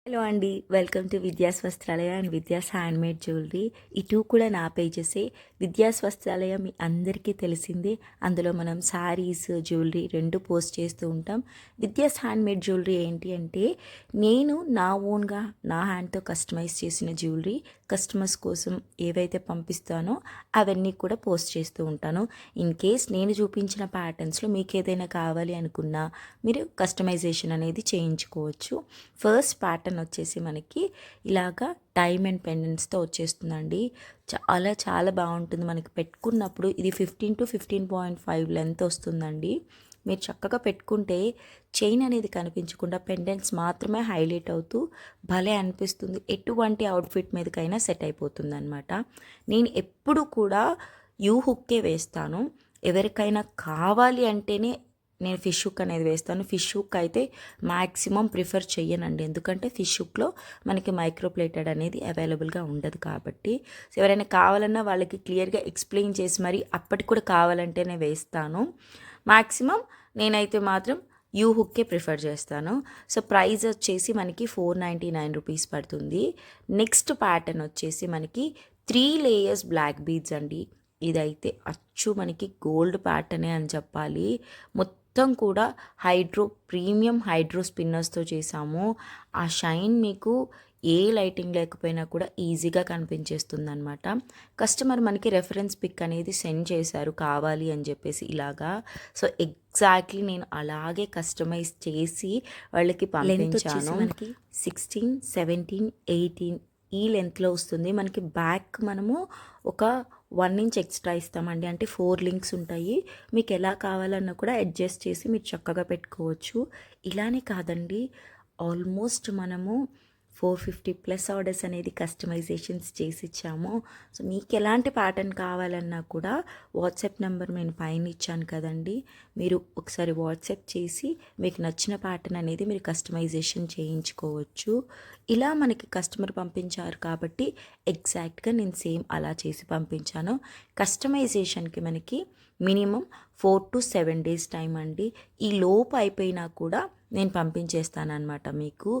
Hello అండి, welcome to Vidya's Vastralaya and Vidya's handmade jewellery. ఈ two కూడా నా పేజెసే. విద్యాస్ వస్త్రాలయ మీ అందరికీ తెలిసిందే. అందులో మనం శారీస్, జ్యువెలరీ రెండు పోస్ట్ చేస్తూ ఉంటాం. విద్యాస్ హ్యాండ్మేడ్ జ్యువెలరీ ఏంటి అంటే, నేను నా ఓన్గా నా హ్యాండ్తో కస్టమైజ్ చేసిన జ్యువెలరీ కస్టమర్స్ కోసం ఏవైతే పంపిస్తానో అవన్నీ కూడా పోస్ట్ చేస్తూ ఉంటాను. ఇన్ కేస్ నేను చూపించిన ప్యాటర్న్స్లో మీకు ఏదైనా కావాలి అనుకున్నా మీరు కస్టమైజేషన్ అనేది చేయించుకోవచ్చు. ఫస్ట్ ప్యాటర్న్ వచ్చేసి మనకి ఇలాగా డైమండ్ పెండెంట్స్తో వచ్చేస్తుందండి. చాలా చాలా బాగుంటుంది. మనకి పెట్టుకున్నప్పుడు ఇది 15 to 15.5 లెంత్ వస్తుందండి. మీరు చక్కగా పెట్టుకుంటే చైన్ అనేది కనిపించకుండా పెండెంట్స్ మాత్రమే హైలైట్ అవుతూ భలే అనిపిస్తుంది. ఎటువంటి అవుట్ఫిట్ మీదకైనా సెట్ అయిపోతుంది అనమాట. నేను ఎప్పుడు కూడా యూ హుక్కే వేస్తాను. ఎవరికైనా కావాలి అంటేనే నేను ఫిష్ హుక్ అనేది వేస్తాను. ఫిష్ హుక్ అయితే మ్యాక్సిమం ప్రిఫర్ చెయ్యనండి, ఎందుకంటే ఫిష్ హుక్లో మనకి మైక్రోప్లేటెడ్ అనేది అవైలబుల్గా ఉండదు కాబట్టి. సో ఎవరైనా కావాలన్నా వాళ్ళకి క్లియర్గా ఎక్స్ప్లెయిన్ చేసి మరి అప్పటికి కూడా కావాలంటేనే వేస్తాను. మ్యాక్సిమం నేనైతే మాత్రం యూ హుక్కే ప్రిఫర్ చేస్తాను. సో ప్రైస్ వచ్చేసి మనకి 499 రూపీస్ పడుతుంది. నెక్స్ట్ ప్యాటర్న్ వచ్చేసి మనకి 3 లేయర్స్ బ్లాక్ బీడ్స్ అండి. ఇదైతే అచ్చు మనకి గోల్డ్ ప్యాటర్నే అని చెప్పాలి. మొత్తం కూడా ప్రీమియం హైడ్రో స్పిన్నర్స్తో చేసాము. ఆ షైన్ మీకు ఏ లైటింగ్ లేకపోయినా కూడా ఈజీగా కనిపించేస్తుంది అనమాట. కస్టమర్ మనకి రెఫరెన్స్ పిక్ అనేది సెండ్ చేశారు కావాలి అని చెప్పేసి ఇలాగా. సో ఎగ్జాక్ట్లీ నేను అలాగే కస్టమైజ్ చేసి వాళ్ళకి పంపించాను. మనకి 16, 17, 18 ఈ లెంత్లో వస్తుంది. మనకి బ్యాక్ మనము ఒక 1 ఇంచ్ ఎక్స్ట్రా ఇస్తామండి. అంటే 4 లింక్స్ ఉంటాయి. మీకు ఎలా కావాలన్నా కూడా అడ్జస్ట్ చేసి మీరు చక్కగా పెట్టుకోవచ్చు. ఇలానే కాదండి, ఆల్మోస్ట్ మనము 450+ ఆర్డర్స్ అనేది కస్టమైజేషన్స్ చేసి ఇచ్చాము. సో మీకు ఎలాంటి ప్యాటర్న్ కావాలన్నా కూడా వాట్సాప్ నెంబర్ నేను పైన ఇచ్చాను కదండి, మీరు ఒకసారి వాట్సాప్ చేసి మీకు నచ్చిన ప్యాటర్న్ అనేది మీరు కస్టమైజేషన్ చేయించుకోవచ్చు. ఇలా మనకి కస్టమర్ పంపించారు కాబట్టి ఎగ్జాక్ట్గా నేను సేమ్ అలా చేసి పంపించాను. కస్టమైజేషన్కి మనకి మినిమం 4 to 7 డేస్ టైం అండి. ఈ లోపు అయిపోయినా కూడా నేను పంపించేస్తానమాట. మీకు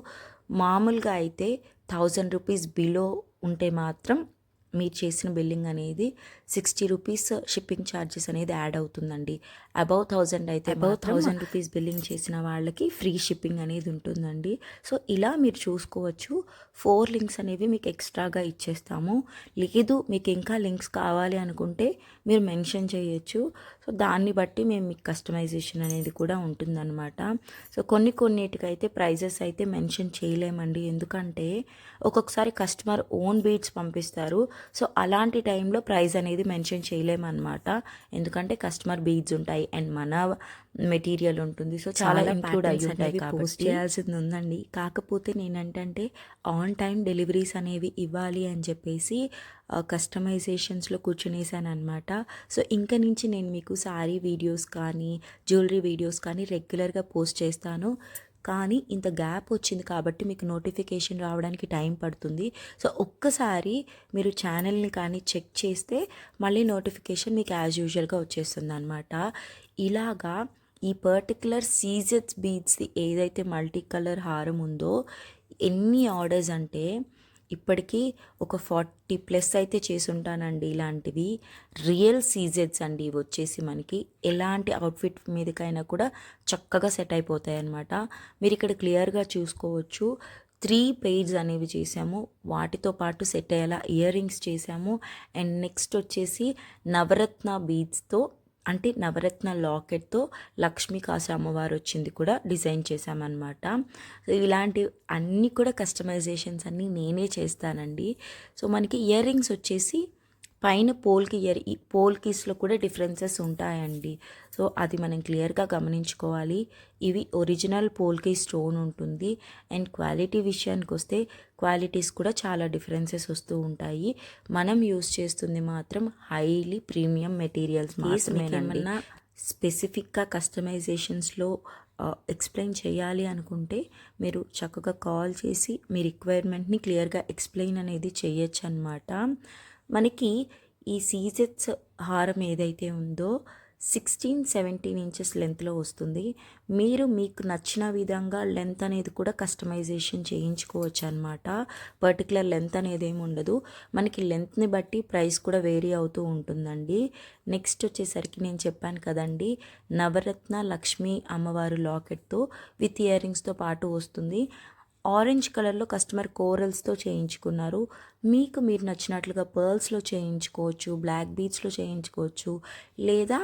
మామూలుగా అయితే 1000 రూపీస్ బిలో ఉంటే మాత్రం మీరు చేసిన బిల్లింగ్ అనేది 60 రూపీస్ షిప్పింగ్ ఛార్జెస్ అనేది యాడ్ అవుతుందండి. అబౌవ్ 1000 అయితే అబౌవ్ 1000 రూపీస్ బిల్లింగ్ చేసిన వాళ్ళకి ఫ్రీ షిప్పింగ్ అనేది ఉంటుందండి. సో ఇలా మీరు చూసుకోవచ్చు. 4 లింక్స్ అనేవి మీకు ఎక్స్ట్రాగా ఇచ్చేస్తాము. లేదు మీకు ఇంకా లింక్స్ కావాలి అనుకుంటే మీరు మెన్షన్ చేయొచ్చు. సో దాన్ని బట్టి మేము మీకు కస్టమైజేషన్ అనేది కూడా ఉంటుందన్నమాట. సో కొన్నిటికైతే ప్రైజెస్ అయితే మెన్షన్ చేయలేమండి, ఎందుకంటే ఒక్కొక్కసారి కస్టమర్ ఓన్ బీడ్స్ పంపిస్తారు. సో అలాంటి టైంలో ప్రైస్ అనేది మెన్షన్ చేయలేమన్నమాట, ఎందుకంటే కస్టమర్ బీడ్స్ ఉంటాయి అండ్ మన మెటీరియల్ ఉంటుంది. సో చాలా ఇంక్లూడ్ అయ్యి ఉంటాయి కాబట్టి చేయాల్సింది ఉందండి. కాకపోతే నేనంటే ఆన్ టైం డెలివరీస్ అనేవి ఇవ్వాలి అని చెప్పేసి కస్టమైజేషన్స్లో కూర్చునేసాను అనమాట. సో ఇంకా నుంచి నేను మీకు శారీ వీడియోస్ కానీ జ్యువెలరీ వీడియోస్ కానీ రెగ్యులర్గా పోస్ట్ చేస్తాను. కానీ ఇంత గ్యాప్ వచ్చింది కాబట్టి మీకు నోటిఫికేషన్ రావడానికి టైం పడుతుంది. సో ఒక్కసారి మీరు ఛానల్ని కానీ చెక్ చేస్తే మళ్ళీ నోటిఫికేషన్ మీకు యాజ్ యూజువల్గా వచ్చేస్తుంది అనమాట. ఇలాగా ఈ పర్టికులర్ సీజెట్స్ బీడ్స్ది ఏదైతే మల్టీ కలర్ హారం ఉందో, ఎన్ని ఆర్డర్స్ అంటే ఇప్పటికీ ఒక 40+ అయితే చేసి ఉంటానండి ఇలాంటివి. రియల్ సీజెట్స్ అండి ఇవి వచ్చేసి మనకి ఎలాంటి అవుట్ఫిట్ మీదకైనా కూడా చక్కగా సెట్ అయిపోతాయి అన్నమాట. మీరు ఇక్కడ క్లియర్గా చూసుకోవచ్చు. 3 పెయిర్స్ అనేవి చేసాము, వాటితో పాటు సెట్ అయ్యేలా ఇయర్ రింగ్స్ చేసాము. అండ్ నెక్స్ట్ వచ్చేసి నవరత్న బీడ్స్తో, అంటే నవరత్న లాకెట్తో లక్ష్మీ కాసు అమ్మవారు వచ్చింది కూడా డిజైన్ చేశామన్నమాట. సో ఇలాంటి అన్నీ కూడా కస్టమైజేషన్స్ అన్నీ నేనే చేస్తానండి. సో మనకి ఇయర్ రింగ్స్ వచ్చేసి పైన పోల్ కీస్లో కూడా డిఫరెన్సెస్ ఉంటాయండి. సో అది మనం క్లియర్గా గమనించుకోవాలి. ఇవి ఒరిజినల్ పోల్ కీ స్టోన్ ఉంటుంది. అండ్ క్వాలిటీ విషయానికి వస్తే క్వాలిటీస్ కూడా చాలా డిఫరెన్సెస్ వస్తూ ఉంటాయి. మనం యూస్ చేస్తుంది మాత్రం హైలీ ప్రీమియం మెటీరియల్స్ మాత్రమేనండి. స్పెసిఫిక్గా కస్టమైజేషన్స్లో ఎక్స్ప్లెయిన్ చేయాలి అనుకుంటే మీరు చక్కగా కాల్ చేసి మీ రిక్వైర్మెంట్ని క్లియర్గా ఎక్స్ప్లెయిన్ అనేది చేయొచ్చు అనమాట. మనకి ఈ సీజెట్స్ హారం ఏదైతే ఉందో 16-17 ఇంచెస్ లెంత్లో వస్తుంది. మీరు మీకు నచ్చిన విధంగా లెంత్ అనేది కూడా కస్టమైజేషన్ చేయించుకోవచ్చు అనమాట. పర్టికులర్ లెంత్ అనేది ఏమి ఉండదు. మనకి లెంత్ని బట్టి ప్రైస్ కూడా వేరీ అవుతూ ఉంటుందండి. నెక్స్ట్ వచ్చేసరికి నేను చెప్పాను కదండి, నవరత్న లక్ష్మీ అమ్మవారు లాకెట్తో విత్ ఇయర్ రింగ్స్తో పాటు వస్తుంది. ఆరెంజ్ కలర్లో కస్టమర్ కోరల్స్తో చేయించుకున్నారు. మీకు మీరు నచ్చినట్లుగా పర్ల్స్లో చేయించుకోవచ్చు, బ్లాక్ బీడ్స్లో చేయించుకోవచ్చు, లేదా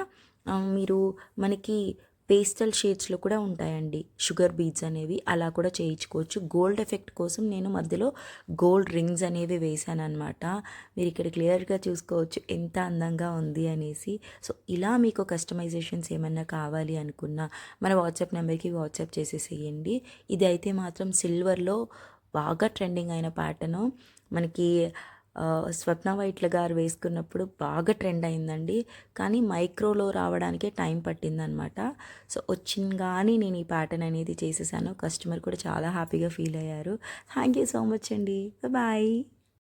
మీరు మనకి పేస్టల్ షేడ్స్లో కూడా ఉంటాయండి షుగర్ బీడ్స్ అనేవి, అలా కూడా చేయించుకోవచ్చు. గోల్డ్ ఎఫెక్ట్ కోసం నేను మధ్యలో గోల్డ్ రింగ్స్ అనేవి వేసాను అనమాట. మీరు ఇక్కడ క్లియర్గా చూసుకోవచ్చు ఎంత అందంగా ఉంది అనేసి. సో ఇలా మీకు కస్టమైజేషన్స్ ఏమన్నా కావాలి అనుకున్నా మన వాట్సాప్ నెంబర్కి వాట్సాప్ చేసేసేయండి. ఇది అయితే మాత్రం సిల్వర్లో బాగా ట్రెండింగ్ అయిన ప్యాటర్ను. మనకి స్వప్న వైట్ల గారు వేసుకున్నప్పుడు బాగా ట్రెండ్ అయిందండి. కానీ మైక్రోలో రావడానికే టైం పట్టిందనమాట. సో వచ్చింది కానీ నేను ఈ ప్యాటర్న్ అనేది చేసేసాను. కస్టమర్ కూడా చాలా హ్యాపీగా ఫీల్ అయ్యారు. థ్యాంక్ యూ సో మచ్ అండి. బాయ్.